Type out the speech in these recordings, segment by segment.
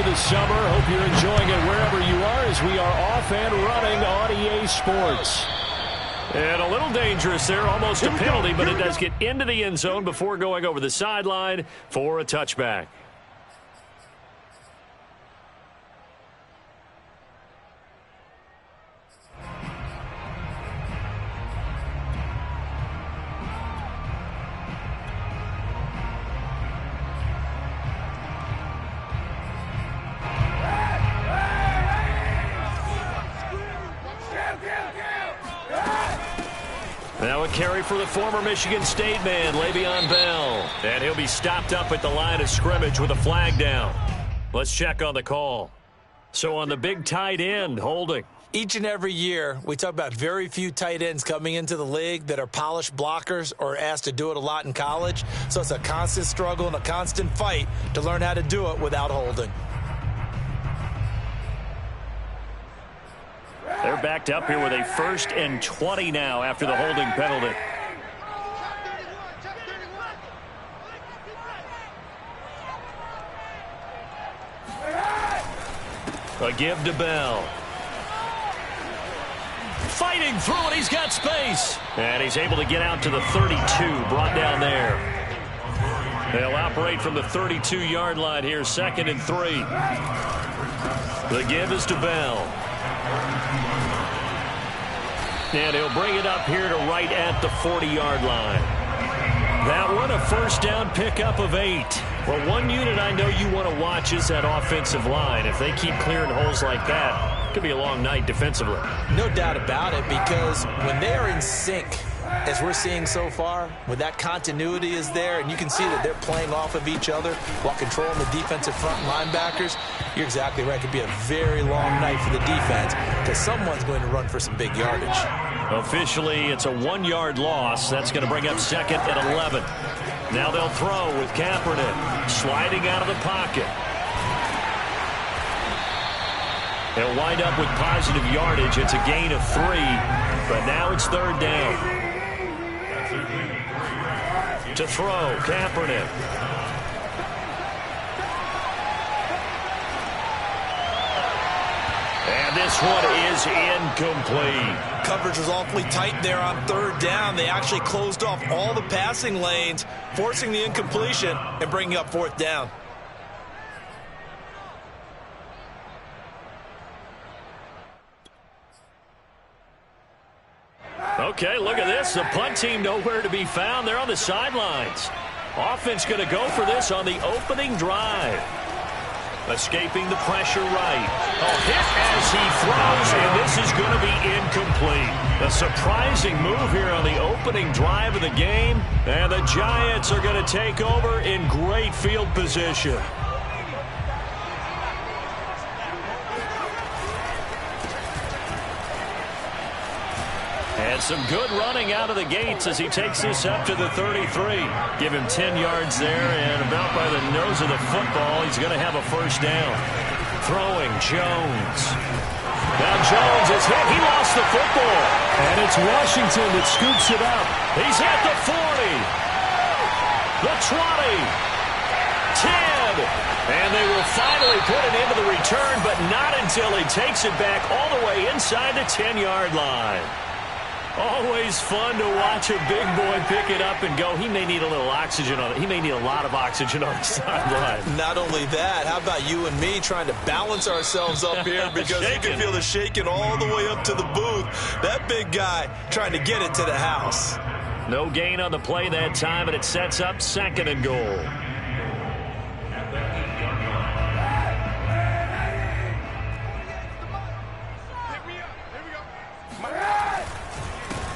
the summer. Hope you're enjoying it wherever you are as we are off and running on EA Sports. And a little dangerous there, almost a penalty, but it does get into the end zone before going over the sideline for a touchback. Now a carry for the former Michigan State man, Le'Veon Bell. And he'll be stopped up at the line of scrimmage with a flag down. Let's check on the call. So on the big tight end, holding. Each and every year, we talk about very few tight ends coming into the league that are polished blockers or asked to do it a lot in college. So it's a constant struggle and a constant fight to learn how to do it without holding. They're backed up here with a 1st and 20 now after the holding penalty. A give to Bell. Fighting through it, he's got space. And he's able to get out to the 32, brought down there. They'll operate from the 32-yard line here, 2nd and 3. The give is to Bell. And he'll bring it up here to right at the 40-yard line. That one, a 1st down pickup of 8. Well, one unit I know you want to watch is that offensive line. If they keep clearing holes like that, it could be a long night defensively. No doubt about it, because when they are in sync, as we're seeing so far, when that continuity is there, and you can see that they're playing off of each other while controlling the defensive front linebackers, you're exactly right. It could be a very long night for the defense because someone's going to run for some big yardage. Officially, it's a 1-yard loss. That's going to bring up 2nd and 11. Now they'll throw with Kaepernick sliding out of the pocket. They'll wind up with positive yardage. It's a gain of 3, but now it's 3rd down. To throw, Kaepernick. And this one is incomplete. Coverage was awfully tight there on 3rd down. They actually closed off all the passing lanes, forcing the incompletion and bringing up 4th down. Okay, look at this. The punt team nowhere to be found. They're on the sidelines. Offense going to go for this on the opening drive. Escaping the pressure right. Hit as he throws, and this is going to be incomplete. A surprising move here on the opening drive of the game, and the Giants are going to take over in great field position. And some good running out of the gates as he takes this up to the 33. Give him 10 yards there, and about by the nose of the football, he's going to have a 1st down. Throwing, Jones. Now Jones is hit. He lost the football. And it's Washington that scoops it up. He's at the 40. The 20. 10. And they will finally put it into the return, but not until he takes it back all the way inside the 10-yard line. Always fun to watch a big boy pick it up and go. He may need a little oxygen on it. He may need a lot of oxygen on the sideline. Not only that, how about you and me trying to balance ourselves up here because you can feel the shaking all the way up to the booth. That big guy trying to get it to the house. No gain on the play that time, and it sets up 2nd and goal.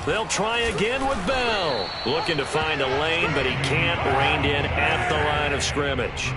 They'll try again with Bell. Looking to find a lane, but he can't. Reined in at the line of scrimmage.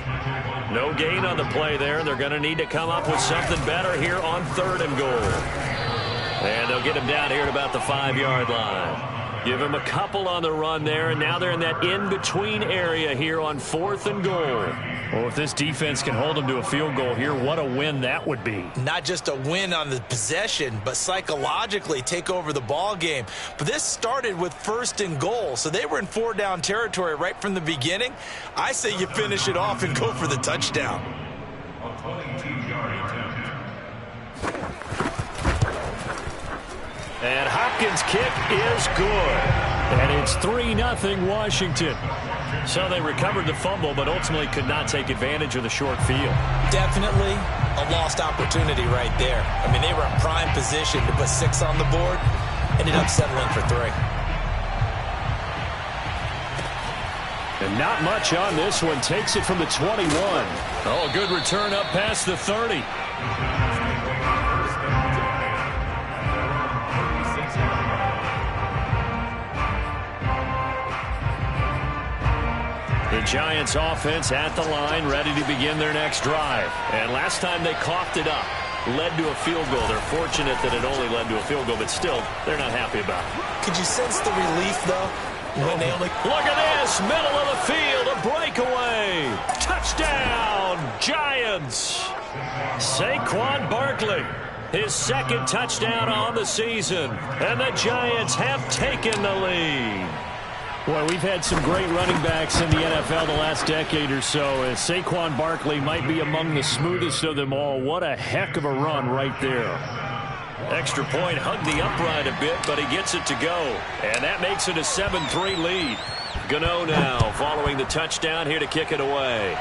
No gain on the play there. They're going to need to come up with something better here on 3rd and goal. And they'll get him down here at about the 5-yard line. Give him a couple on the run there, and now they're in that in-between area here on 4th and goal. Well, if this defense can hold them to a field goal here, what a win that would be. Not just a win on the possession, but psychologically take over the ball game. But this started with 1st and goal, so they were in 4-down territory right from the beginning. I say you finish it off and go for the touchdown. And Hopkins' kick is good. And it's 3-0 Washington. So they recovered the fumble, but ultimately could not take advantage of the short field. Definitely a lost opportunity right there. I mean, they were in prime position to put 6 on the board. Ended up settling for 3. And not much on this one. Takes it from the 21. Oh, good return up past the 30. The Giants offense at the line, ready to begin their next drive. And last time they coughed it up, led to a field goal. They're fortunate that it only led to a field goal, but still, they're not happy about it. Could you sense the relief, though? When they only... Look at this, middle of the field, a breakaway. Touchdown, Giants. Saquon Barkley, his second touchdown on the season. And the Giants have taken the lead. Boy, we've had some great running backs in the NFL the last decade or so. And Saquon Barkley might be among the smoothest of them all. What a heck of a run right there. Extra point, hugged the upright a bit, but he gets it to go. And that makes it a 7-3 lead. Gano now following the touchdown here to kick it away.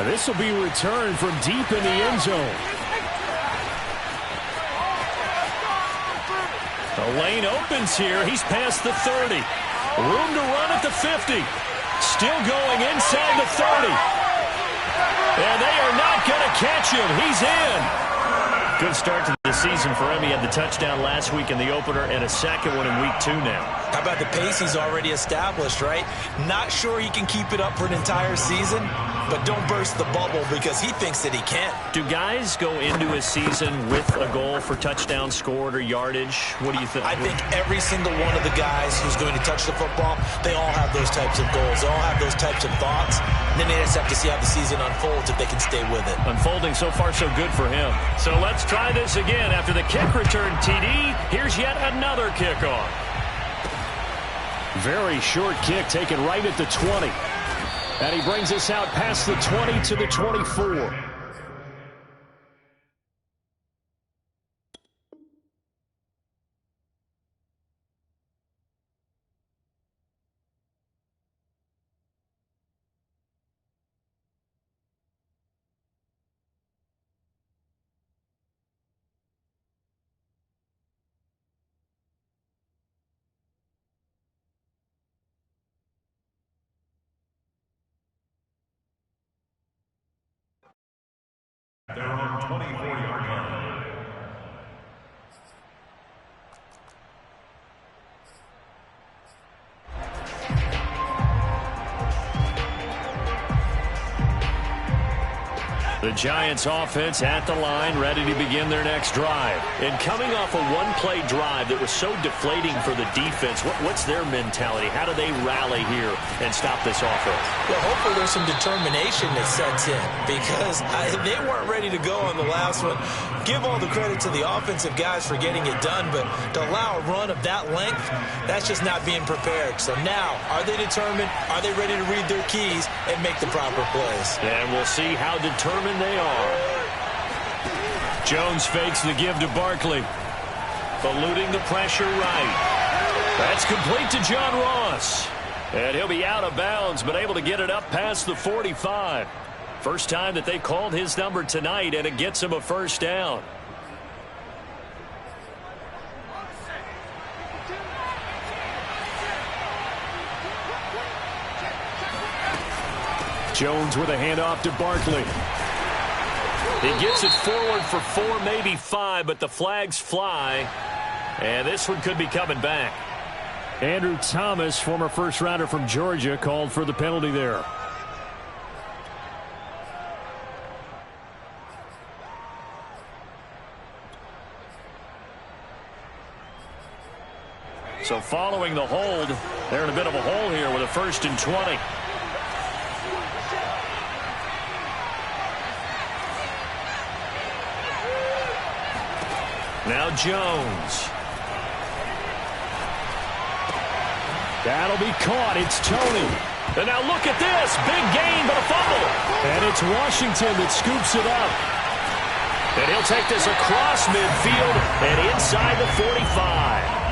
This will be returned from deep in the end zone. The lane opens here. He's past the 30. Room to run at the 50. Still going inside the 30. And they are not going to catch him. He's in. Good start to the season for him. He had the touchdown last week in the opener and a second one in week 2 now. How about the pace he's already established, right? Not sure he can keep it up for an entire season, but don't burst the bubble because he thinks that he can. Do guys go into a season with a goal for touchdown scored or yardage? What do you think? I think every single one of the guys who's going to touch the football, they all have those types of goals. They all have those types of thoughts. And then they just have to see how the season unfolds if they can stay with it. Unfolding so far so good for him. So let's try this again. After the kick return TD, here's yet another kickoff. Very short kick taken right at the 20. And he brings us out past the 20 to the 24. Their own 24-yard line. The Giants offense at the line, ready to begin their next drive. And coming off a one-play drive that was so deflating for the defense, what's their mentality? How do they rally here and stop this offense? Well, hopefully there's some determination that sets in because they weren't ready to go on the last one. Give all the credit to the offensive guys for getting it done, but to allow a run of that length, that's just not being prepared. So now, are they determined? Are they ready to read their keys and make the proper plays? And we'll see how determined they are. Jones fakes the give to Barkley. Eluding the pressure right. That's complete to John Ross. And he'll be out of bounds, but able to get it up past the 45. First time that they called his number tonight, and it gets him a first down. Jones with a handoff to Barkley. He gets it forward for 4, maybe 5, but the flags fly. And this one could be coming back. Andrew Thomas, former first-rounder from Georgia, called for the penalty there. So following the hold, they're in a bit of a hole here with a 1st and 20. Now Jones. That'll be caught. It's Tony. And now look at this. Big gain, but a fumble. And it's Washington that scoops it up. And he'll take this across midfield and inside the 45.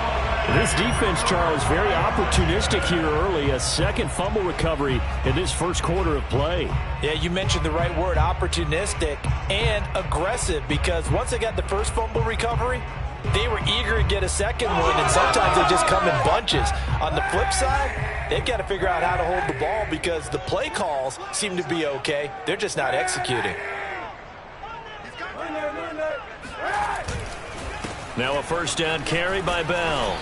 This defense, Charles, very opportunistic here early. A second fumble recovery in this first quarter of play. Yeah, you mentioned the right word, opportunistic and aggressive, because once they got the first fumble recovery, they were eager to get a second one, and sometimes they just come in bunches. On the flip side, they've got to figure out how to hold the ball because the play calls seem to be okay. They're just not executing. Now a first down carry by Bell.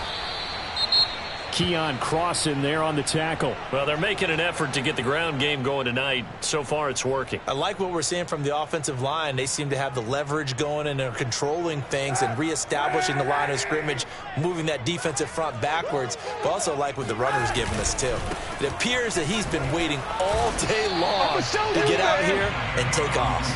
Keon Cross in there on the tackle. Well, they're making an effort to get the ground game going tonight. So far, it's working. I like what we're seeing from the offensive line. They seem to have the leverage going and are controlling things and reestablishing the line of scrimmage, moving that defensive front backwards. But also like what the runner's giving us, too. It appears that he's been waiting all day long to get out here and take off.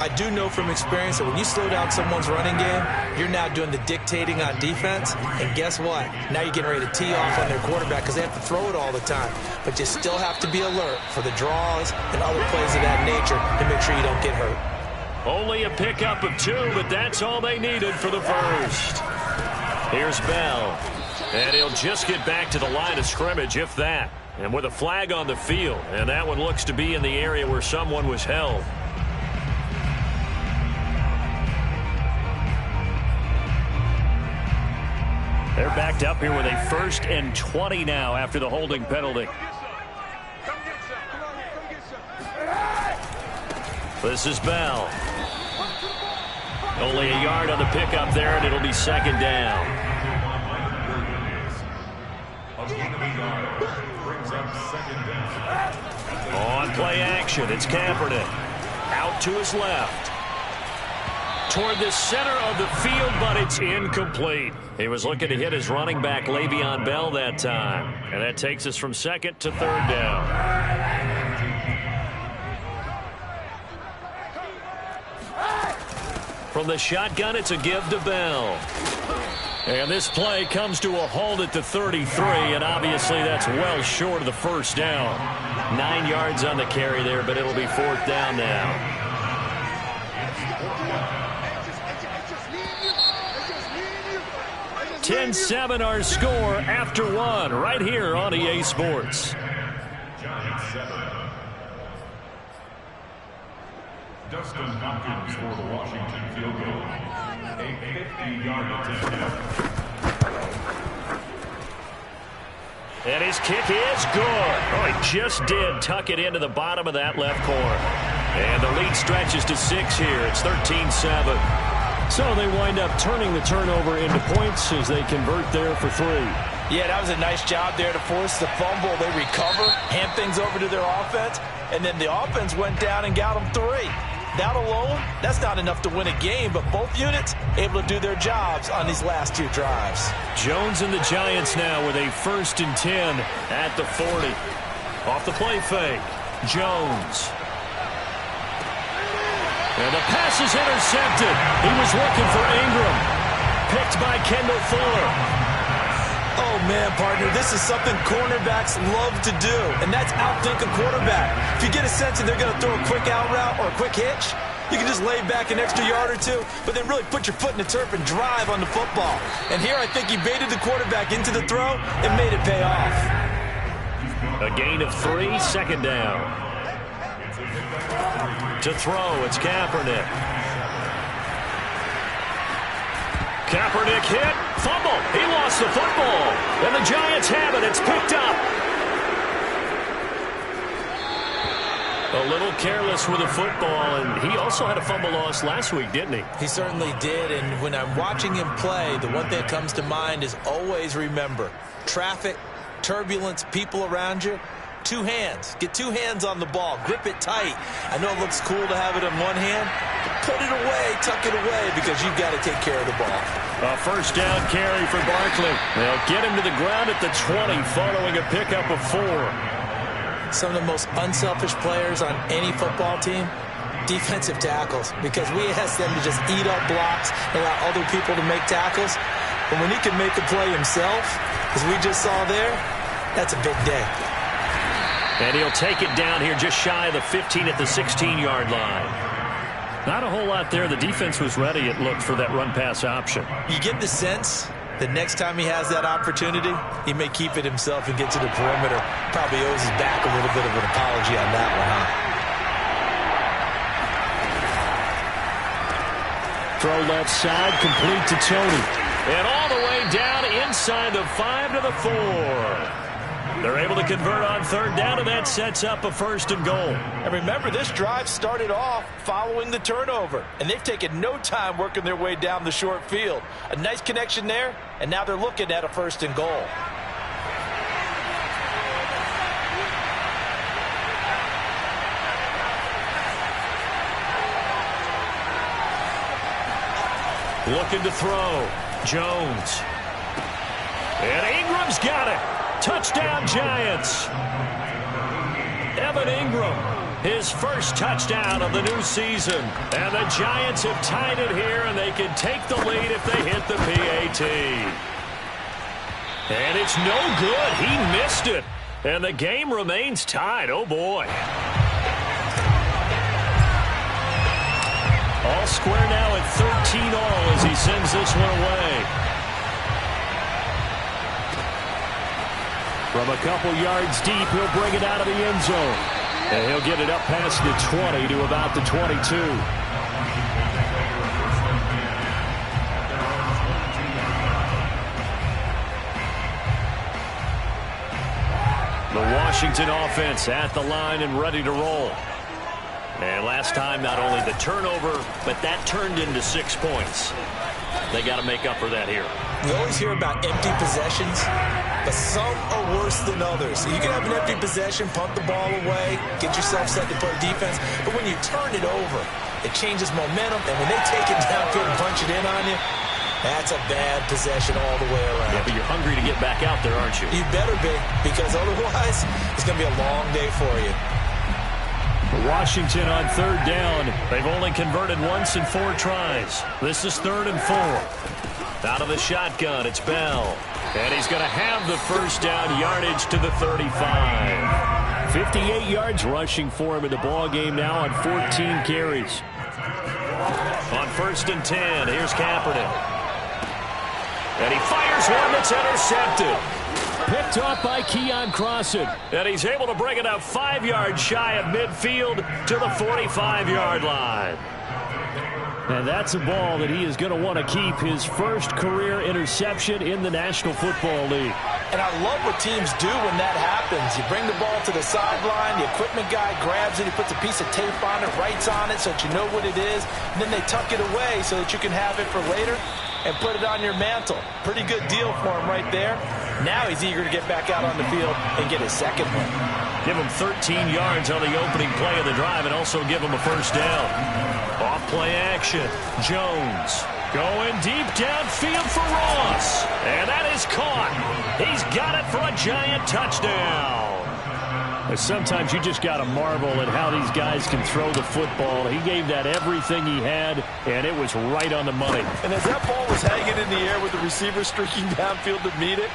I do know from experience that when you slow down someone's running game, you're now doing the dictating on defense. And guess what? Now you're getting ready to tee off on their quarterback because they have to throw it all the time. But you still have to be alert for the draws and other plays of that nature to make sure you don't get hurt. Only a pickup of 2, but that's all they needed for the first. Here's Bell. And he'll just get back to the line of scrimmage, if that. And with a flag on the field. And that one looks to be in the area where someone was held. They're backed up here with a 1st and 20 now after the holding penalty. This is Bell. Only a yard on the pickup there, and it'll be 2nd down. On play action, it's Kaepernick. Out to his left. Toward the center of the field, but it's incomplete. He was looking to hit his running back, Le'Veon Bell, that time. And that takes us from 2nd to 3rd down. From the shotgun, it's a give to Bell. And this play comes to a halt at the 33, and obviously that's well short of the first down. 9 yards on the carry there, but it'll be 4th down now. 10-7 our score after 1 right here on EA Sports. Giants 7. Dustin Hopkins for the Washington field goal. A 50-yard attempt. And his kick is good. Oh, he just did tuck it into the bottom of that left corner. And the lead stretches to 6 here. It's 13-7. So they wind up turning the turnover into points as they convert there for 3. Yeah, that was a nice job there to force the fumble. They recover, hand things over to their offense, and then the offense went down and got them 3. That alone, that's not enough to win a game, but both units able to do their jobs on these last 2 drives. Jones and the Giants now with a 1st and 10 at the 40. Off the play fake, Jones. And the pass is intercepted. He was looking for Ingram. Picked by Kendall Fuller. Oh, man, partner, this is something cornerbacks love to do, and that's outthink a quarterback. If you get a sense that they're going to throw a quick out route or a quick hitch, you can just lay back an extra yard or 2, but then really put your foot in the turf and drive on the football. And here I think he baited the quarterback into the throw and made it pay off. A gain of 3, 2nd down. To throw, it's Kaepernick. Kaepernick hit, fumble. He lost the football. And the Giants have it. It's picked up. A little careless with the football, and he also had a fumble loss last week, didn't he? He certainly did, and when I'm watching him play, the one thing that comes to mind is always remember, traffic, turbulence, people around you, 2 hands. Get 2 hands on the ball. Grip it tight. I know it looks cool to have it in one hand, but put it away, tuck it away, because you've got to take care of the ball. A 1st down carry for Barkley. They'll get him to the ground at the 20 following a pickup of 4. Some of the most unselfish players on any football team, defensive tackles, because we ask them to just eat up blocks and allow other people to make tackles. But when he can make a play himself, as we just saw there, that's a big day. And he'll take it down here just shy of the 15 at the 16-yard line. Not a whole lot there. The defense was ready, it looked, for that run-pass option. You get the sense that next time he has that opportunity, he may keep it himself and get to the perimeter. Probably owes his back a little bit of an apology on that one, huh? Throw left side, complete to Tony. And all the way down inside the 5 to the 4. They're able to convert on third down, and that sets up a 1st and goal. And remember, this drive started off following the turnover, and they've taken no time working their way down the short field. A nice connection there, and now they're looking at a 1st and goal. Looking to throw. Jones. And Ingram's got it. Touchdown, Giants. Evan Ingram, his first touchdown of the new season. And the Giants have tied it here, and they can take the lead if they hit the PAT. And it's no good. He missed it. And the game remains tied. Oh, boy. All square now at 13 all as he sends this one away. From a couple yards deep, he'll bring it out of the end zone. And he'll get it up past the 20 to about the 22. The Washington offense at the line and ready to roll. And last time, not only the turnover, but that turned into 6 points. They got to make up for that here. We always hear about empty possessions, but some are worse than others. So you can have an empty possession, punt the ball away, get yourself set to play defense, but when you turn it over, it changes momentum, and when they take it downfield and punch it in on you, that's a bad possession all the way around. Yeah, but you're hungry to get back out there, aren't you? You better be, because otherwise, it's going to be a long day for you. Washington on third down. They've only converted once in 4 tries. This is 3rd and 4. Out of the shotgun, it's Bell. And he's going to have the first down, yardage to the 35. 58 yards rushing for him in the ball game now on 14 carries. On 1st and 10, here's Kaepernick. And he fires one that's intercepted. Picked off by Keon Crossan. And he's able to bring it up 5 yards shy of midfield to the 45-yard line. And that's a ball that he is going to want to keep, his first career interception in the National Football League. And I love what teams do when that happens. You bring the ball to the sideline, the equipment guy grabs it, he puts a piece of tape on it, writes on it so that you know what it is, and then they tuck it away so that you can have it for later and put it on your mantle. Pretty good deal for him right there. Now he's eager to get back out on the field and get his second one. Give him 13 yards on the opening play of the drive and also give him a first down. Off play action. Jones going deep downfield for Ross. And that is caught. He's got it for a Giant touchdown. Sometimes you just got to marvel at how these guys can throw the football. He gave that everything he had, and it was right on the money. And as that ball was hanging in the air with the receiver streaking downfield to meet it,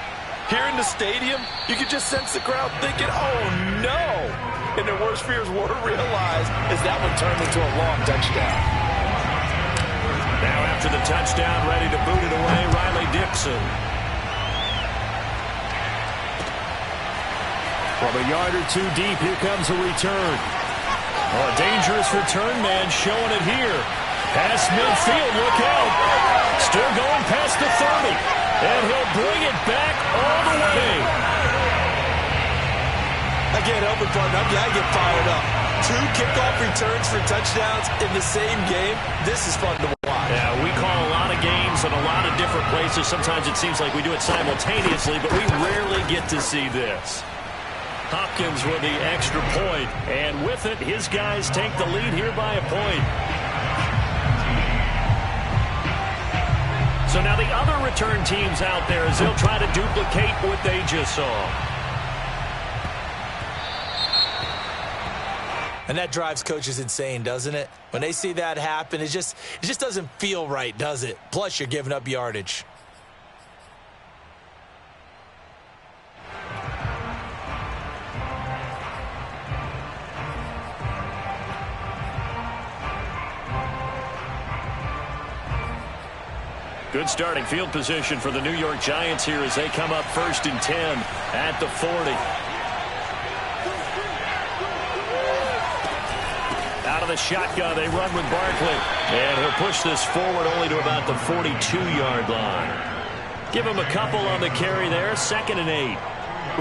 here in the stadium, you could just sense the crowd thinking, oh, no. And their worst fears were realized as that one turned into a long touchdown. Now after the touchdown, ready to boot it away, Riley Dixon. From a yard or 2 deep, here comes a return. Oh, a dangerous return man showing it here. Past midfield, look out. Still going past the 30. And he'll bring it back all the way. I can't help it, partner. I'm glad I get fired up. 2 kickoff returns for touchdowns in the same game. This is fun to watch. Yeah, we call a lot of games in a lot of different places. Sometimes it seems like we do it simultaneously, but we rarely get to see this. Hopkins with the extra point, and with it, his guys take the lead here by a point. So now the other return teams out there as they'll try to duplicate what they just saw. And that drives coaches insane, doesn't it? When they see that happen, it just doesn't feel right, does it? Plus, you're giving up yardage. Good starting field position for the New York Giants here as they come up 1st and 10 at the 40. Out of the shotgun, they run with Barkley. And he'll push this forward only to about the 42-yard line. Give him a couple on the carry there, 2nd and 8.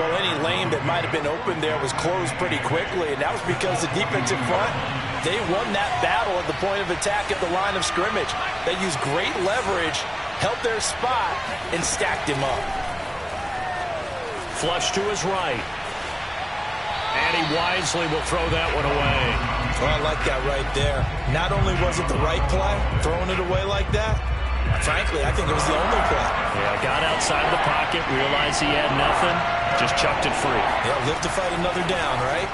Well, any lane that might have been open there was closed pretty quickly, and that was because the defensive front, they won that battle at the point of attack at the line of scrimmage. They used great leverage, held their spot, and stacked him up. Flush to his right. And he wisely will throw that one away. Well, I like that right there. Not only was it the right play, throwing it away like that, frankly, I think it was the only play. Yeah, got outside of the pocket, realized he had nothing, just chucked it free. Yeah, live to fight another down, right?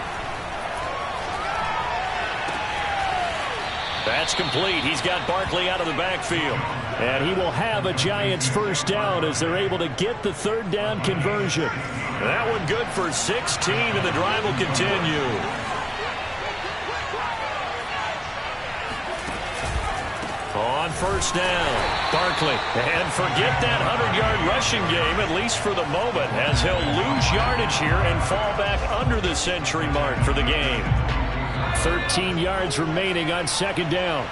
That's complete. He's got Barkley out of the backfield. And he will have a Giants first down as they're able to get the 3rd down conversion. That one good for 16, and the drive will continue. On 1st down, Barkley. And forget that 100-yard rushing game, at least for the moment, as he'll lose yardage here and fall back under the century mark for the game. 13 yards remaining on 2nd down.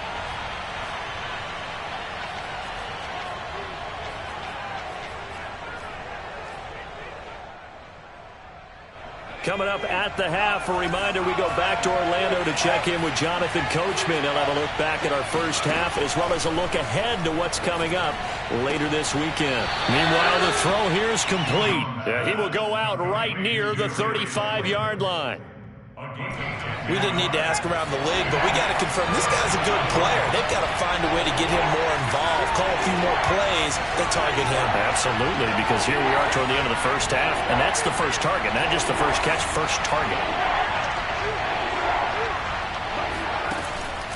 Coming up at the half, a reminder, we go back to Orlando to check in with Jonathan Coachman. He'll have a look back at our first half as well as a look ahead to what's coming up later this weekend. Meanwhile, the throw here is complete. He will go out right near the 35-yard line. We didn't need to ask around the league, but we got to confirm this guy's a good player. They've got to find a way to get him more involved, call a few more plays that target him. Absolutely, because here we are toward the end of the first half, and that's the first target, not just the first catch, first target.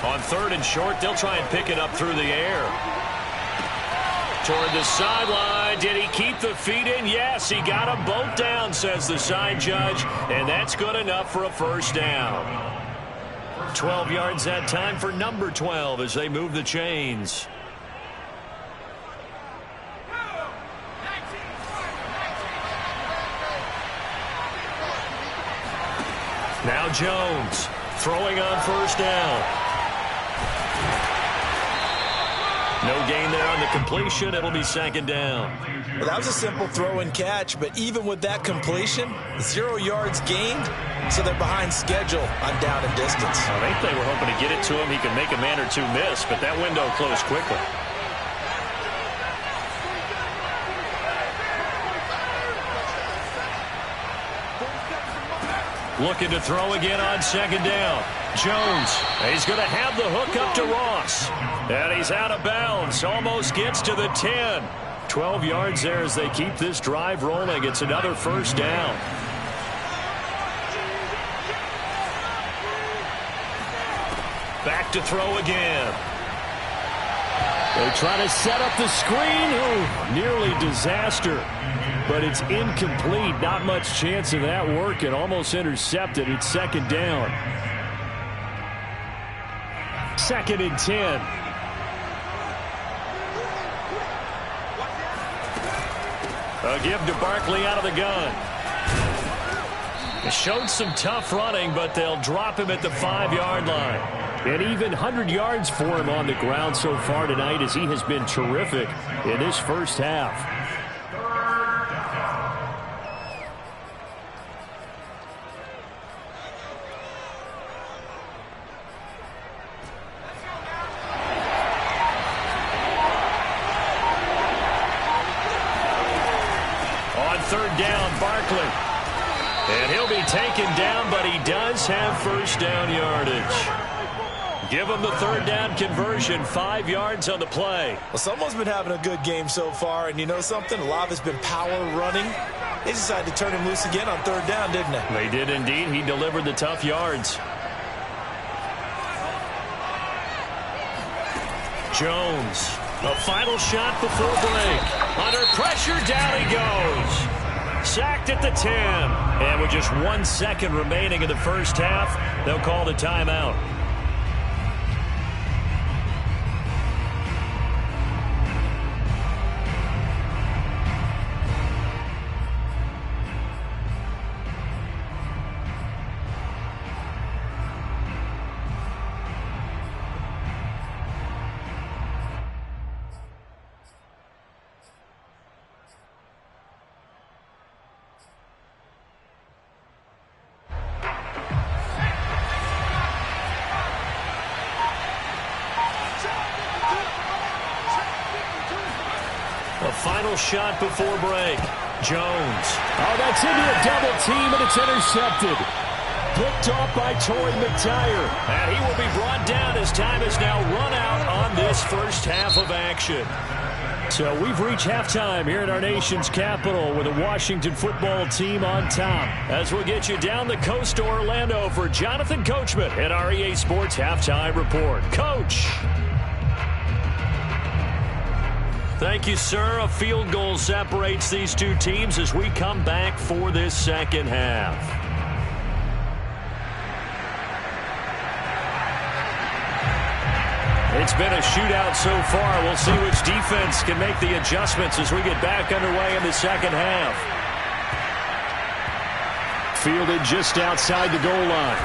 On 3rd and short, they'll try and pick it up through the air. Toward the sideline. Did he keep the feet in? Yes, he got them both down, says the side judge, and that's good enough for a first down. 12 yards that time for number 12 as they move the chains. Now Jones throwing on 1st down. No gain there on the completion. It'll be 2nd down. Well, that was a simple throw and catch, but even with that completion, 0 yards gained, so they're behind schedule on down and distance. I think they were hoping to get it to him. He could make a man or two miss, but that window closed quickly. Looking to throw again on 2nd down. Jones, he's going to have the hook up to Ross. And he's out of bounds. Almost gets to the 10. 12 yards there as they keep this drive rolling. It's another first down. Back to throw again. They try to set up the screen. Oh, nearly disaster. But it's incomplete. Not much chance of that working. Almost intercepted. It's 2nd down. 2nd and 10. A give to Barkley out of the gun. He showed some tough running, but they'll drop him at the 5-yard line. And even 100 yards for him on the ground so far tonight as he has been terrific in this first half. On 3rd down, Barkley. And he'll be taken down, but he does have first down yardage. Give him the 3rd down conversion, 5 yards on the play. Well, someone's been having a good game so far, and you know something? A lot of it's been power running. They decided to turn him loose again on 3rd down, didn't they? They did indeed. He delivered the tough yards. Jones, a final shot before break. Under pressure, down he goes. Sacked at the 10. And with just 1 second remaining in the first half, they'll call the timeout. A final shot before break. Jones. Oh, that's into a double team, and it's intercepted. Picked off by Torrey McTyer. And he will be brought down as time is now run out on this first half of action. So we've reached halftime here in our nation's capital with a Washington football team on top. As we'll get you down the coast to Orlando for Jonathan Coachman at our EA Sports Halftime Report. Coach. Thank you, sir. A field goal separates these two teams as we come back for this second half. It's been a shootout so far. We'll see which defense can make the adjustments as we get back underway in the second half. Fielded just outside the goal line.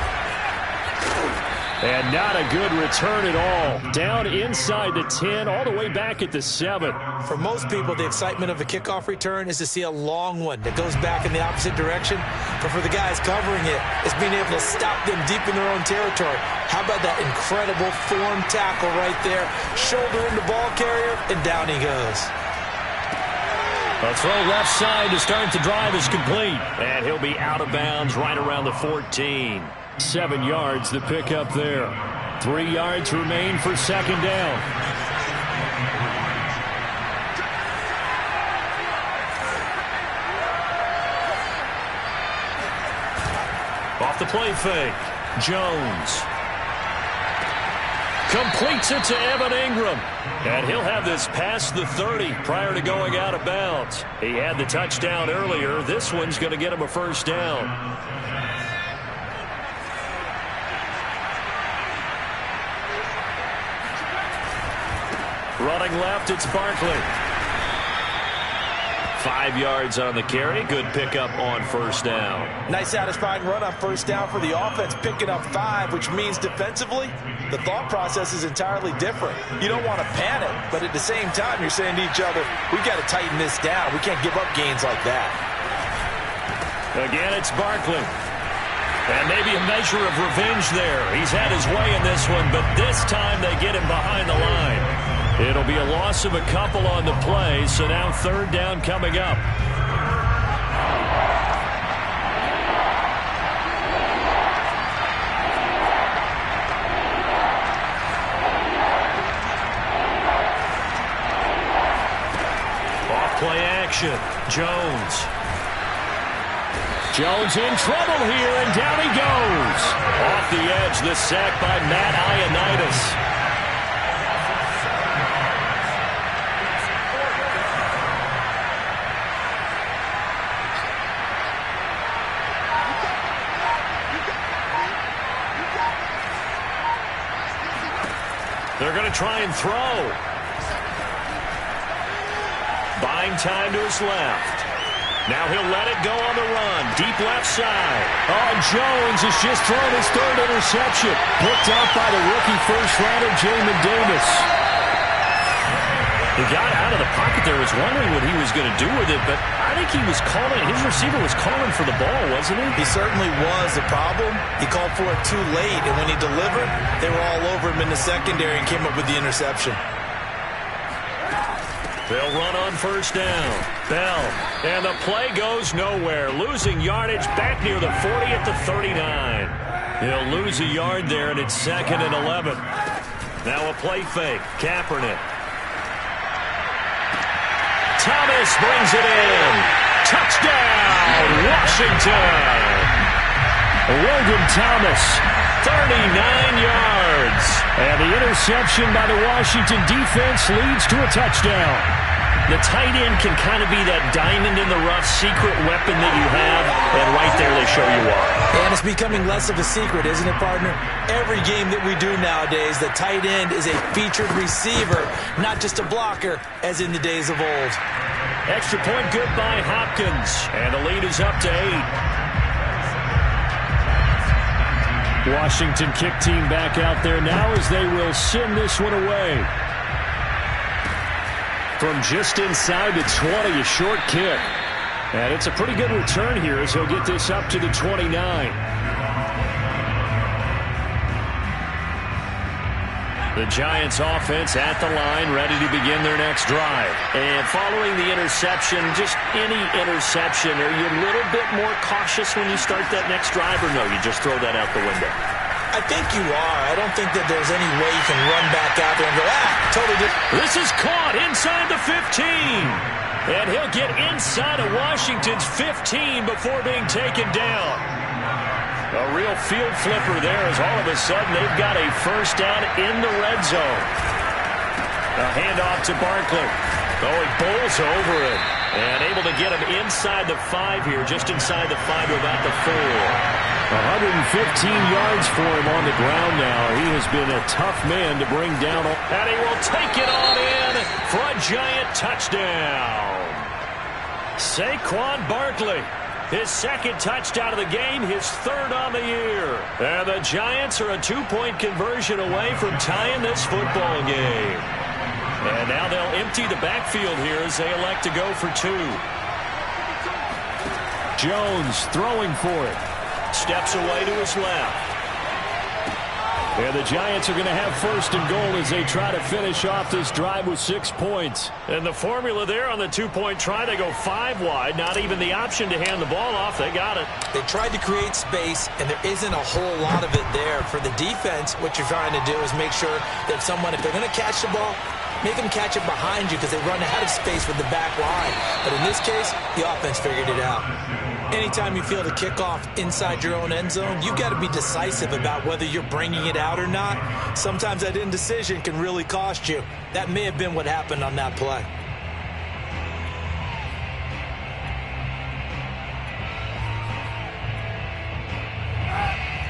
And not a good return at all. Down inside the 10, all the way back at the 7. For most people, the excitement of a kickoff return is to see a long one that goes back in the opposite direction. But for the guys covering it, it's being able to stop them deep in their own territory. How about that incredible form tackle right there? Shoulder in the ball carrier, and down he goes. A throw left side to start the drive is complete. And he'll be out of bounds right around the 14. 7 yards to pick up there. 3 yards remain for second down. Off the play fake. Jones. Completes it to Evan Ingram. And he'll have this past the 30 prior to going out of bounds. He had the touchdown earlier. This one's going to get him a first down. Running left, it's Barkley. 5 yards on the carry. Good pickup on first down. Nice satisfying run on first down for the offense, picking up 5, which means defensively, the thought process is entirely different. You don't want to panic, but at the same time, you're saying to each other, we've got to tighten this down. We can't give up gains like that. Again, it's Barkley. And maybe a measure of revenge there. He's had his way in this one, but this time they get him behind the line. It'll be a loss of a couple on the play, so now third down coming up. Off play action. Jones. Jones in trouble here, and down he goes. Off the edge, the sack by Matt Ioannidis. They're going to try and throw. Buying time to his left. Now he'll let it go on the run. Deep left side. Oh, Jones has just thrown his third interception. Picked off by the rookie first-rounder, Jamin Davis. He got out of the pocket there. Was wondering what he was going to do with it, but I think he was calling. His receiver was calling for the ball, wasn't he? He certainly was. The problem, he called for it too late, and when he delivered, they were all over him in the secondary and came up with the interception. They'll run on first down. Bell. And the play goes nowhere. Losing yardage back near the 40 at the 39. He'll lose a yard there, and it's 2nd and 11. Now a play fake. Kaepernick. Thomas brings it in. Touchdown, Washington. Logan Thomas. 39 yards. And the interception by the Washington defense leads to a touchdown. The tight end can kind of be that diamond in the rough secret weapon that you have, and right there they show you why. And it's becoming less of a secret, isn't it, partner? Every game that we do nowadays, the tight end is a featured receiver, not just a blocker, as in the days of old. Extra point good by Hopkins, and the lead is up to 8. Washington kick team back out there now as they will send this one away. From just inside the 20, a short kick. And it's a pretty good return here as he'll get this up to the 29. The Giants offense at the line, ready to begin their next drive. And following the interception, just any interception, are you a little bit more cautious when you start that next drive, or no, you just throw that out the window? I think you are. I don't think that there's any way you can run back out there and go, totally different. This is caught inside the 15. And he'll get inside of Washington's 15 before being taken down. A real field flipper there as all of a sudden they've got a first down in the red zone. A handoff to Barkley. Oh, he bowls over it. And able to get him inside the 5 here, just inside the 5 to about the 4. 115 yards for him on the ground now. He has been a tough man to bring down. And he will take it on in for a Giant touchdown. Saquon Barkley. His second touchdown of the game, his third on the year. And the Giants are a 2-point conversion away from tying this football game. And now they'll empty the backfield here as they elect to go for 2. Jones throwing for it. Steps away to his left. And the Giants are going to have first and goal as they try to finish off this drive with 6 points. And the formula there on the 2-point try, they go 5 wide. Not even the option to hand the ball off. They got it. They tried to create space, and there isn't a whole lot of it there. For the defense, what you're trying to do is make sure that if they're going to catch the ball, make them catch it behind you because they run out of space with the back line. But in this case, the offense figured it out. Anytime you feel the kickoff inside your own end zone, you've got to be decisive about whether you're bringing it out or not. Sometimes that indecision can really cost you. That may have been what happened on that play.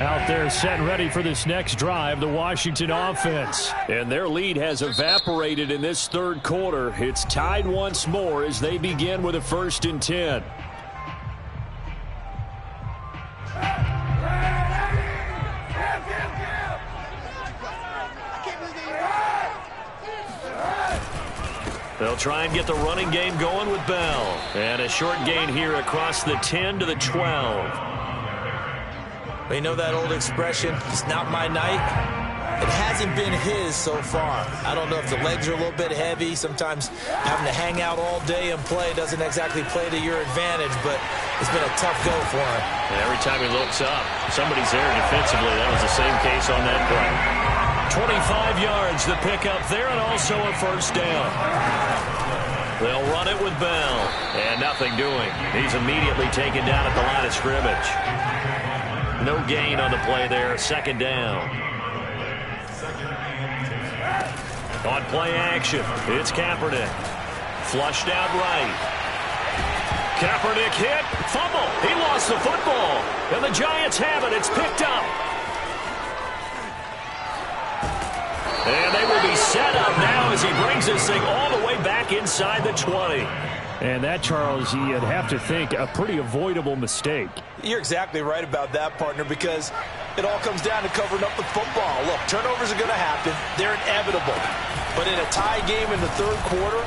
Out there set and ready for this next drive, the Washington offense. And their lead has evaporated in this third quarter. It's tied once more as they begin with a 1st and 10. They'll try and get the running game going with Bell. And a short gain here across the 10 to the 12. You know that old expression, it's not my night? It hasn't been his so far. I don't know if the legs are a little bit heavy. Sometimes having to hang out all day and play doesn't exactly play to your advantage, but it's been a tough go for him. And every time he looks up, somebody's there defensively. That was the same case on that play. 25 yards, the pickup there, and also a first down. They'll run it with Bell, and nothing doing. He's immediately taken down at the line of scrimmage. No gain on the play there, second down. On play action, it's Kaepernick. Flushed out right. Kaepernick hit, fumble. He lost the football, and the Giants have it. It's picked up. And they will be set up now as he brings this thing all the way back inside the 20. And that, Charles, you'd have to think a pretty avoidable mistake. You're exactly right about that, partner, because it all comes down to covering up the football. Look, turnovers are going to happen. They're inevitable. But in a tie game in the third quarter,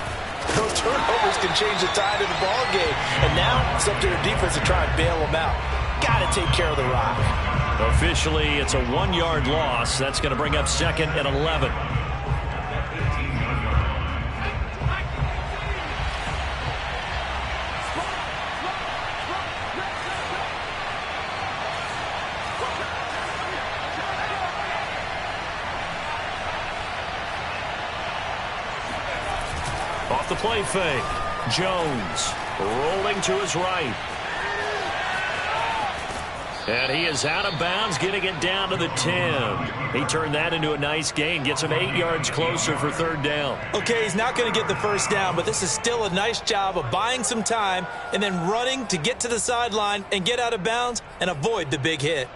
those turnovers can change the tide of the ball game. And now it's up to their defense to try and bail them out. Got to take care of the rock. Officially, it's a 1-yard loss. That's going to bring up 2nd and 11. Off the play fake. Jones rolling to his right. And he is out of bounds, getting it down to the 10. He turned that into a nice gain, gets him 8 yards closer for third down. Okay, he's not going to get the first down, but this is still a nice job of buying some time and then running to get to the sideline and get out of bounds and avoid the big hit.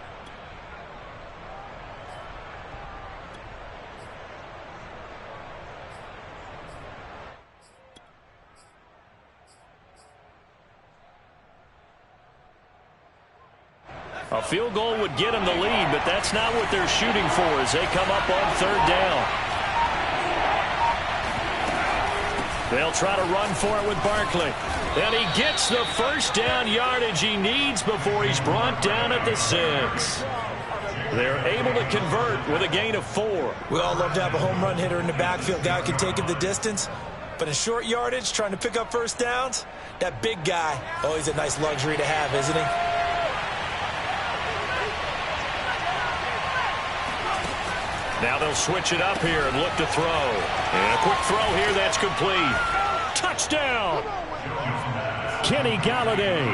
A field goal would get them the lead, but that's not what they're shooting for as they come up on third down. They'll try to run for it with Barkley. And he gets the first down yardage he needs before he's brought down at the 6. They're able to convert with a gain of 4. We all love to have a home run hitter in the backfield. Guy can take it the distance. But in short yardage, trying to pick up first downs, that big guy, oh, he's a nice luxury to have, isn't he? Now they'll switch it up here and look to throw. And a quick throw here that's complete. Touchdown! Kenny Galladay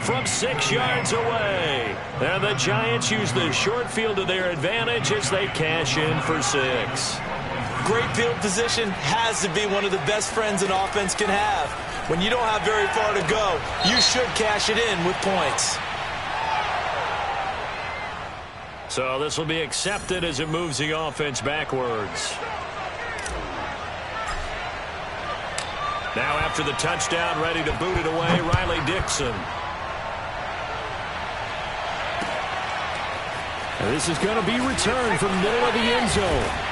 from 6 yards away. And the Giants use the short field to their advantage as they cash in for 6. Great field position has to be one of the best friends an offense can have. When you don't have very far to go, you should cash it in with points. So this will be accepted as it moves the offense backwards. Now after the touchdown, ready to boot it away, Riley Dixon. And this is going to be returned from the middle of the end zone.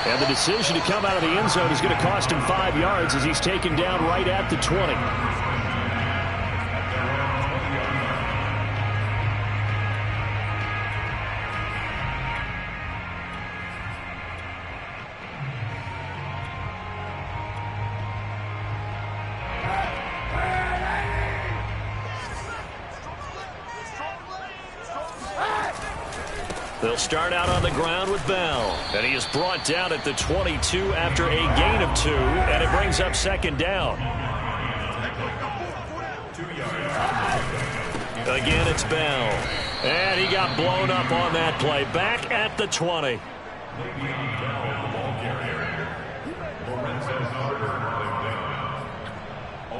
And the decision to come out of the end zone is going to cost him 5 yards as he's taken down right at the 20. They'll start out on the ground with Bell. And he is brought down at the 22 after a gain of 2. And it brings up second down. Again, it's Bell. And he got blown up on that play. Back at the 20. A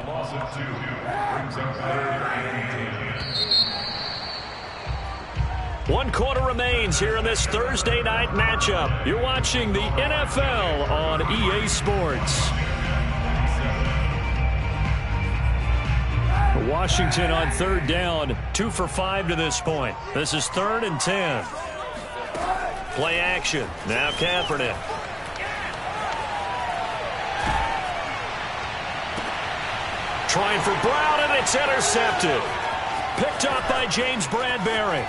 loss of 2 brings up 3rd and 10. 1 quarter remains here in this Thursday night matchup. You're watching the NFL on EA Sports. Washington on 3rd down, 2 for 5 to this point. This is 3rd and 10. Play action. Now Kaepernick. Trying for Brown, and it's intercepted. Picked up by James Bradbury.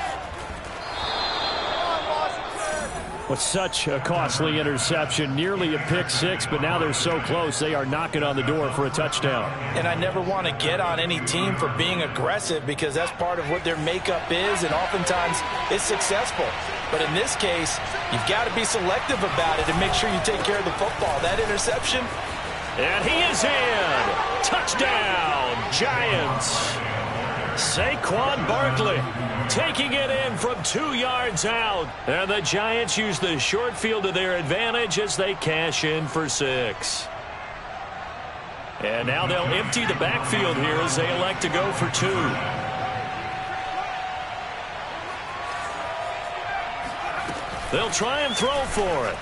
With such a costly interception, nearly a pick 6, but now they're so close they are knocking on the door for a touchdown. And I never want to get on any team for being aggressive because that's part of what their makeup is, and oftentimes it's successful. But in this case, you've got to be selective about it and make sure you take care of the football. That interception. And he is in. Touchdown, Giants. Saquon Barkley taking it in from 2 yards out. And the Giants use the short field to their advantage as they cash in for 6. And now they'll empty the backfield here as they elect to go for 2. They'll try and throw for it.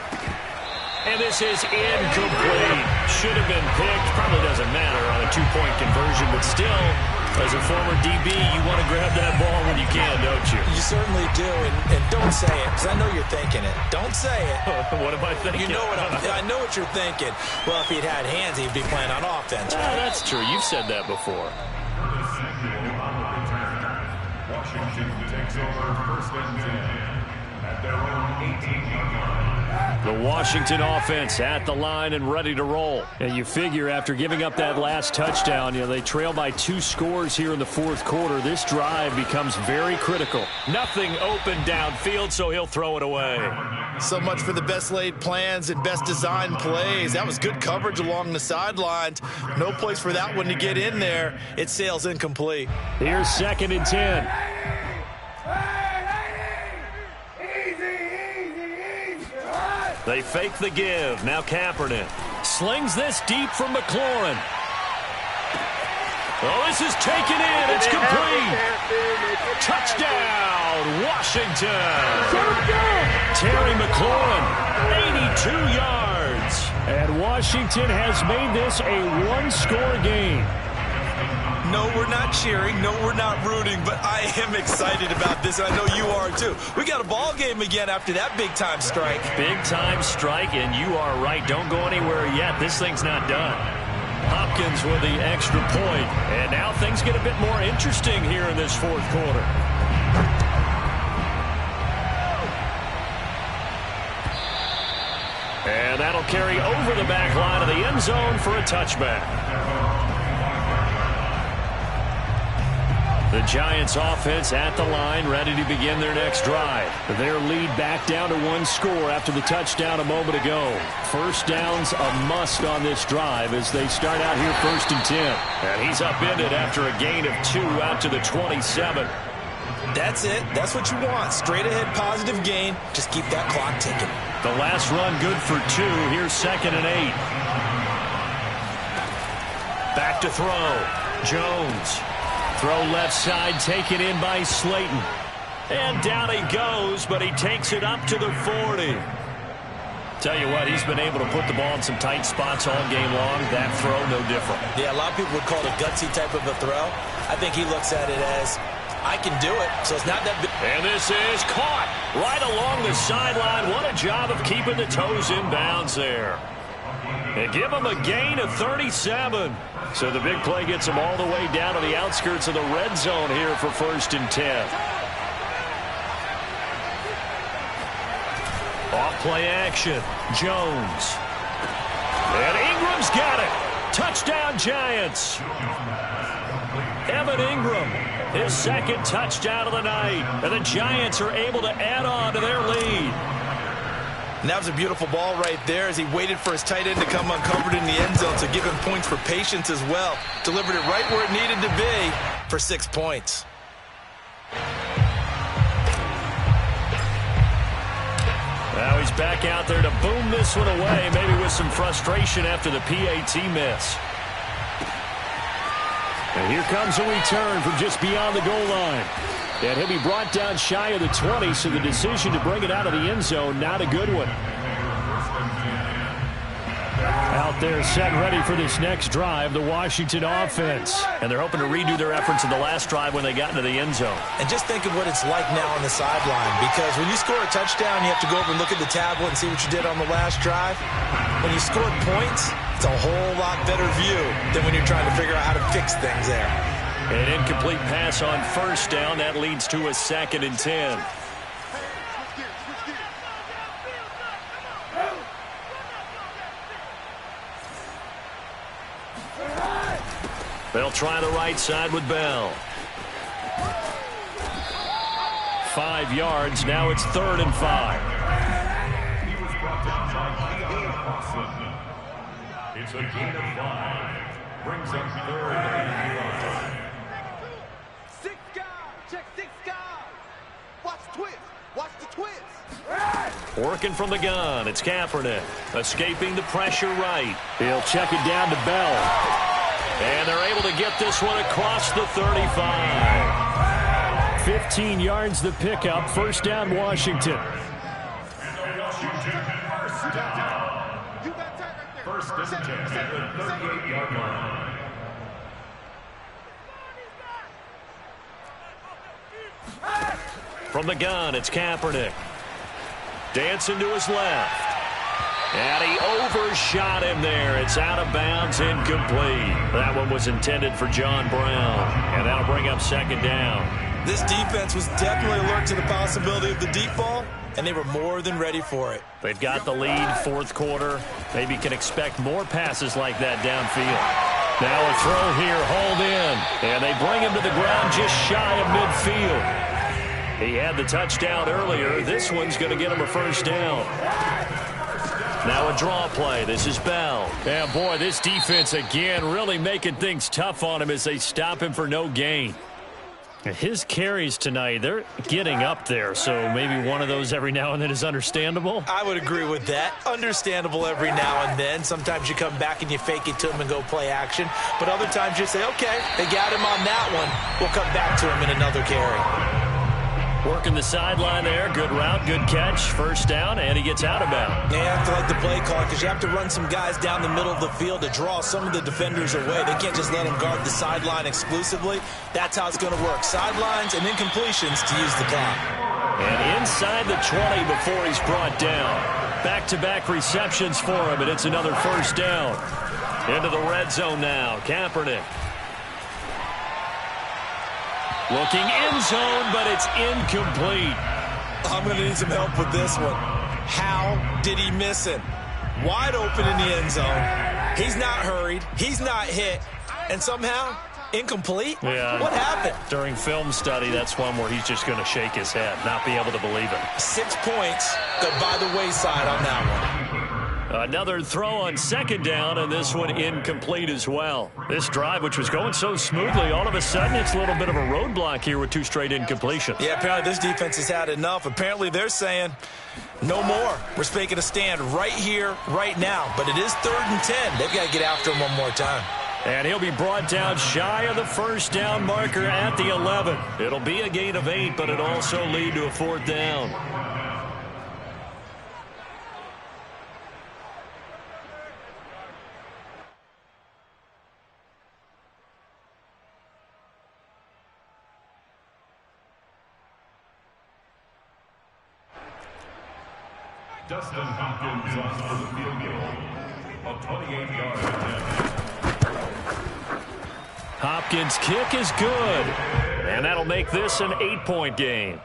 And this is incomplete. Should have been picked. Probably doesn't matter on a 2-point conversion, but still, as a former DB, you want to grab that ball when you can, don't you? You certainly do, and don't say it, because I know you're thinking it. Don't say it. What am I thinking? You know what I know what you're thinking. Well, if he'd had hands, he'd be playing on offense. That's true. You've said that before. Washington takes over 1st and 10 at their own 18-yard line. The Washington offense at the line and ready to roll. And you figure after giving up that last touchdown, they trail by 2 scores here in the 4th quarter. This drive becomes very critical. Nothing open downfield, so he'll throw it away. So much for the best laid plans and best designed plays. That was good coverage along the sidelines. No place for that one to get in there. It sails incomplete. Here's 2nd and 10. They fake the give. Now Kaepernick slings this deep from McLaurin. Oh, this is taken in. It's complete. Touchdown, Washington. Terry McLaurin, 82 yards. And Washington has made this a 1-score game. No, we're not cheering. No, we're not rooting, but I am excited about this, and I know you are too. We got a ball game again after that big-time strike. Big-time strike, and you are right. Don't go anywhere yet. This thing's not done. Hopkins with the extra point, and now things get a bit more interesting here in this 4th quarter. And that'll carry over the back line of the end zone for a touchback. The Giants offense at the line, ready to begin their next drive. Their lead back down to 1 score after the touchdown a moment ago. First down's a must on this drive as they start out here 1st and 10. And he's upended after a gain of 2 out to the 27. That's it. That's what you want. Straight ahead positive gain. Just keep that clock ticking. The last run good for 2. Here's 2nd and 8. Back to throw. Jones. Throw left side, taken in by Slayton. And down he goes, but he takes it up to the 40. Tell you what, he's been able to put the ball in some tight spots all game long. That throw, no different. Yeah, a lot of people would call it a gutsy type of a throw. I think he looks at it as, I can do it, so it's not that big. And this is caught right along the sideline. What a job of keeping the toes in bounds there. They give him a gain of 37. So the big play gets him all the way down to the outskirts of the red zone here for 1st and 10. Off play action. Jones. And Ingram's got it. Touchdown Giants. Evan Ingram, his 2nd touchdown of the night. And the Giants are able to add on to their lead. And that was a beautiful ball right there as he waited for his tight end to come uncovered in the end zone to give him points for patience as well. Delivered it right where it needed to be for 6 points. Now he's back out there to boom this one away, maybe with some frustration after the PAT miss. And here comes a return from just beyond the goal line. And he'll be brought down shy of the 20, so the decision to bring it out of the end zone, not a good one. Out there set and ready for this next drive, the Washington offense. And they're hoping to redo their efforts in the last drive when they got into the end zone. And just think of what it's like now on the sideline, because when you score a touchdown, you have to go over and look at the tablet and see what you did on the last drive. When you scored points, it's a whole lot better view than when you're trying to figure out how to fix things there. An incomplete pass on 1st down. That leads to a 2nd and 10. They'll try the right side with Bell. 5 yards. Now it's 3rd and 5. He was brought down by It's a gain of 5. Brings up 3rd and 5. 6 guys. Check 6 guys. Watch the twist. Watch the twist. Working from the gun. It's Kaepernick. Escaping the pressure right. He'll check it down to Bell. And they're able to get this one across the 35. 15 yards the pickup. 1st down Washington. And the Washington 1st down. 1st and 10 at the 38-yard line. From the gun, it's Kaepernick. Dancing to his left. And he overshot him there. It's out of bounds, incomplete. That one was intended for John Brown. And that'll bring up 2nd down. This defense was definitely alert to the possibility of the deep ball, and they were more than ready for it. They've got the lead, 4th quarter. Maybe can expect more passes like that downfield. Now a throw here, hauled in. And they bring him to the ground just shy of midfield. He had the touchdown earlier. This one's going to get him a 1st down. Now a draw play. This is Bell. Yeah, boy, this defense again really making things tough on him as they stop him for no gain. His carries tonight, they're getting up there, so maybe one of those every now and then is understandable. I would agree with that. Understandable every now and then. Sometimes you come back and you fake it to him and go play action. But other times you say, okay, they got him on that one. We'll come back to him in another carry. Working the sideline there. Good route, good catch. 1st down, and he gets out of bounds. You have to like the play call because you have to run some guys down the middle of the field to draw some of the defenders away. They can't just let them guard the sideline exclusively. That's how it's going to work. Sidelines and incompletions to use the clock. And inside the 20 before he's brought down. Back-to-back receptions for him, and it's another 1st down. Into the red zone now. Kaepernick. Looking in zone, but it's incomplete. I'm going to need some help with this one. How did he miss it? wide open in the end zone. He's not hurried. He's not hit. And somehow, incomplete? Yeah. What happened? During film study, that's one where he's just going to shake his head, not be able to believe it. 6 points go by the wayside on that one. Another throw on second down, and this one incomplete as well. This drive, which was going so smoothly, all of a sudden it's a little bit of a roadblock here with 2 straight incompletions. Yeah, apparently this defense has had enough. Apparently they're saying, no more. We're making a stand right here, right now. But it is 3rd and 10. They've got to get after him one more time. And he'll be brought down shy of the first down marker at the 11. It'll be a gain of 8, but it'll also lead to a 4th down. Dustin Hopkins on for the field goal. A 28-yard attempt. Hopkins' kick is good. And that'll make this an 8-point game.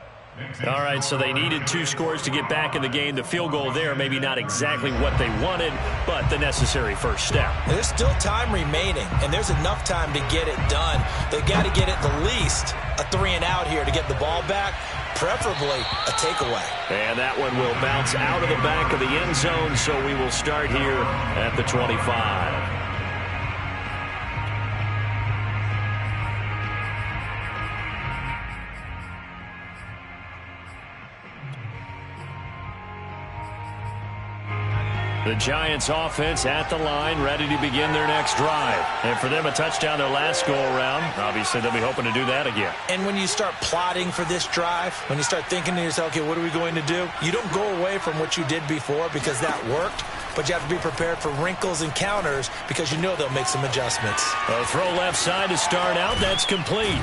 All right, so they needed 2 scores to get back in the game. The field goal there, maybe not exactly what they wanted, but the necessary first step. There's still time remaining, and there's enough time to get it done. They've got to get at the least a 3-and-out here to get the ball back, preferably a takeaway. And that one will bounce out of the back of the end zone, so we will start here at the 25. The Giants offense at the line, ready to begin their next drive. And for them, a touchdown their last go-around. Obviously, they'll be hoping to do that again. And when you start plotting for this drive, when you start thinking to yourself, okay, what are we going to do? You don't go away from what you did before because that worked, but you have to be prepared for wrinkles and counters because you know they'll make some adjustments. A throw left side to start out. That's complete.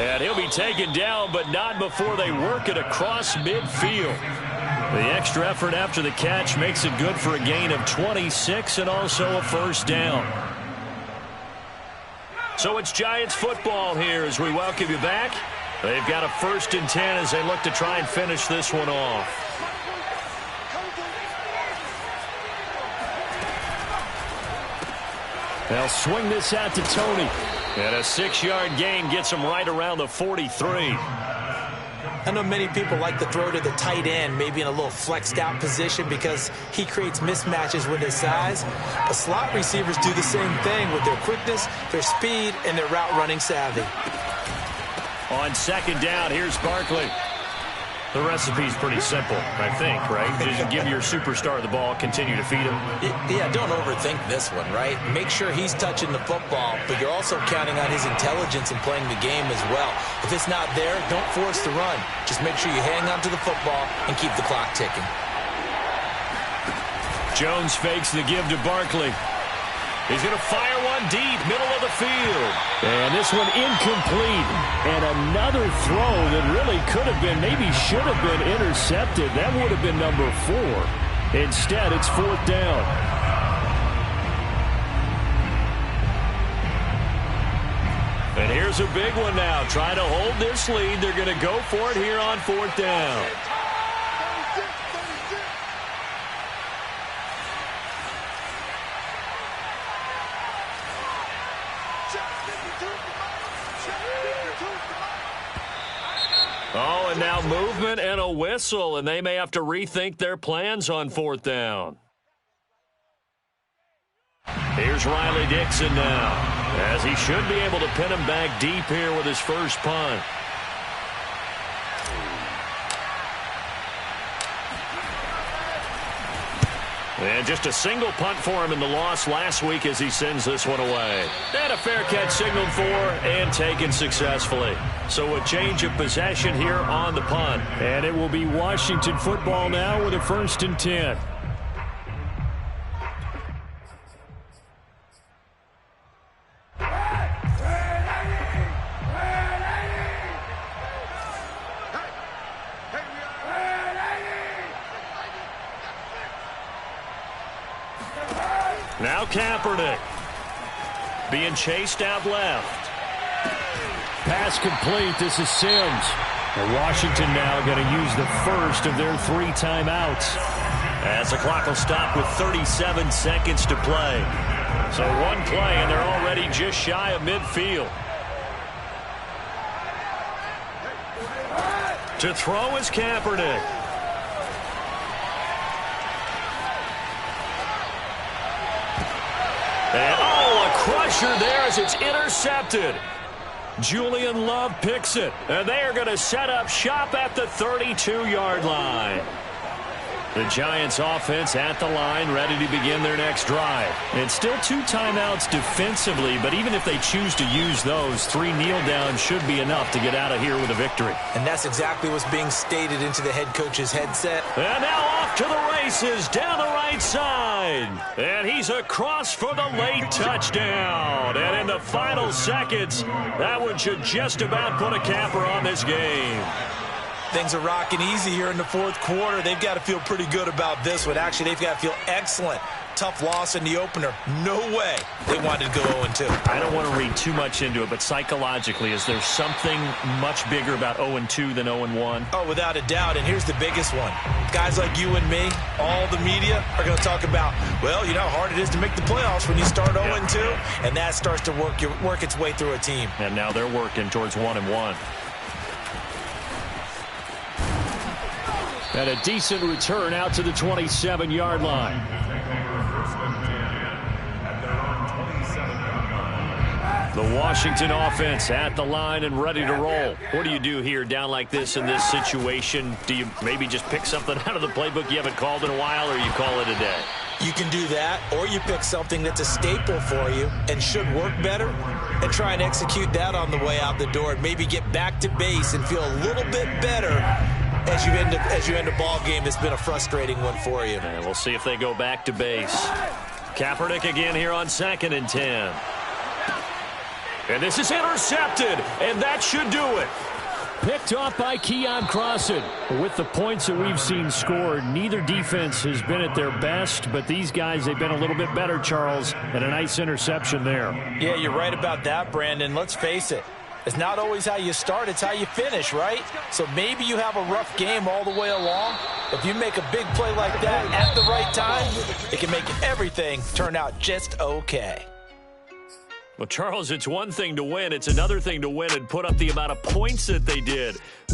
And he'll be taken down, but not before they work it across midfield. The extra effort after the catch makes it good for a gain of 26 and also a first down. So it's Giants football here as we welcome you back. They've got a 1st and 10 as they look to try and finish this one off. They'll swing this out to Tony. And a 6-yard gain gets him right around the 43. I know many people like to throw to the tight end, maybe in a little flexed out position because he creates mismatches with his size. But slot receivers do the same thing with their quickness, their speed, and their route running savvy. On second down, here's Barkley. The recipe's pretty simple, I think, right? Just give your superstar the ball, continue to feed him. Yeah, don't overthink this one, right? Make sure he's touching the football, but you're also counting on his intelligence in playing the game as well. If it's not there, don't force the run. Just make sure you hang on to the football and keep the clock ticking. Jones fakes the give to Barkley. He's going to fire one deep, middle of the field. And this one incomplete. And another throw that really could have been, maybe should have been intercepted. That would have been number 4. Instead, it's 4th down. And here's a big one now. Trying to hold this lead. They're going to go for it here on 4th down. Oh, and now movement and a whistle, and they may have to rethink their plans on 4th down. Here's Riley Dixon now, as he should be able to pin him back deep here with his first punt. And just a single punt for him in the loss last week as he sends this one away. And a fair catch signaled for and taken successfully. So a change of possession here on the punt. And it will be Washington football now with a 1st and 10. Now Kaepernick being chased out left. Pass complete. This is Sims. And Washington now going to use the first of their 3 timeouts. As the clock will stop with 37 seconds to play. So one play, and they're already just shy of midfield. To throw is Kaepernick. And, a crusher there as it's intercepted. Julian Love picks it, and they are going to set up shop at the 32-yard line. The Giants offense at the line, ready to begin their next drive. And still 2 timeouts defensively, but even if they choose to use those, 3 kneel downs should be enough to get out of here with a victory. And that's exactly what's being stated into the head coach's headset. And now off to the races down the right side. And he's across for the late touchdown. And in the final seconds, that one should just about put a capper on this game. Things are rocking easy here in the fourth quarter. They've got to feel pretty good about this one. Actually, they've got to feel excellent. Tough loss in the opener. No way they wanted to go 0-2. I don't want to read too much into it, but psychologically, is there something much bigger about 0-2 than 0-1? Oh, without a doubt, and here's the biggest one. Guys like you and me, all the media, are going to talk about, well, you know how hard it is to make the playoffs when you start 0-2, and that starts to work its way through a team. And now they're working towards 1-1. And a decent return out to the 27-yard line. The Washington offense at the line and ready to roll. What do you do here down like this in this situation? Do you maybe just pick something out of the playbook you haven't called in a while, or you call it a day? You can do that, or you pick something that's a staple for you and should work better and try and execute that on the way out the door and maybe get back to base and feel a little bit better as you end a ball game that's been a frustrating one for you. And we'll see if they go back to base. Kaepernick again here on 2nd and 10. And this is intercepted, and that should do it. Picked off by Keon Crossan. With the points that we've seen scored, neither defense has been at their best, but these guys, they've been a little bit better, Charles, and a nice interception there. Yeah, you're right about that, Brandon. Let's face it. It's not always how you start, it's how you finish, right? So maybe you have a rough game all the way along. If you make a big play like that at the right time, it can make everything turn out just okay. Well, Charles, it's one thing to win. It's another thing to win and put up the amount of points that they did.